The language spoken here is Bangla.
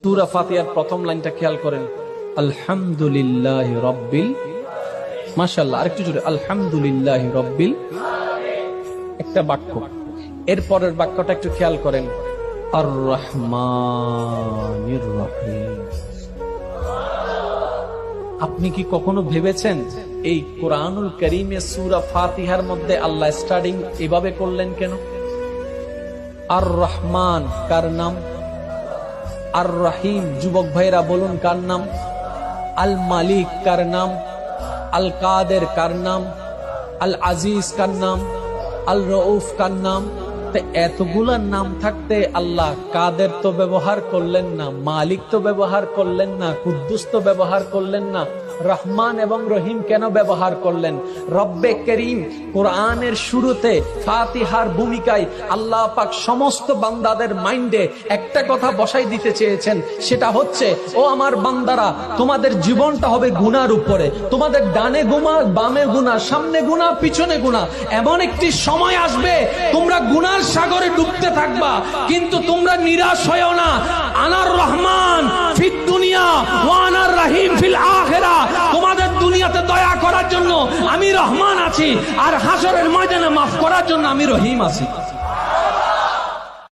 সূরা ফাতিহার প্রথম লাইনটা খেয়াল করেন, আলহামদুলিল্লাহি রাব্বিল, মাশাআল্লাহ, আরেকটু জোরে, আলহামদুলিল্লাহি রাব্বিল, একটা বাক্য। এর পরের বাক্যটা একটু খেয়াল করেন, আর রহমানির রহিম। আপনি কি কখনো ভেবেছেন এই কোরআনুল কারীমে সূরা ফাতিহার মধ্যে আল্লাহ স্টার্টিং এভাবে করলেন কেন? আর রহমান কার নাম? আর রহিম, যুবক ভাইরা বলুন কার নাম? আল মালিক কার নাম? আল কাদের কার নাম? আল আজিজ কার নাম? আল রউফ কার নাম? এতগুলা নাম থাকতে আল্লাহ কাদের তো ব্যবহার করলেন না, মালিক তো ব্যবহার করলেন না, কুদ্দুস তো ব্যবহার করলেন না, রহমান এবং রহিম কেন ব্যবহার করলেন? রব্বে করিম কোরআনের শুরুতে ফাতিহার ভূমিকায় আল্লাহ পাক সমস্ত বান্দাদের মাইন্ডে একটা কথা বসাই দিতে চেয়েছেন, সেটা হচ্ছে, ও আমার বান্দারা, তোমাদের জীবনটা হবে গুনার উপরে, তোমাদের ডানে গুনাহ, বামে গুনাহ, সামনে গুনাহ, পিছনে গুনাহ। এমন একটি সময় আসবে তোমরা গুনার সাগরে ডুবতে থাকবা, কিন্তু তোমরা নিরাশ হয়ো না। আনার রহমান ফিদ দুনিয়া ওয়া আনার রহিম ফিল আখিরা। তোমাদের দুনিয়াতে দয়া করার জন্য আমি রহমান আছি, আর হাসরের ময়দানে মাফ করার জন্য আমি রহিম আছি।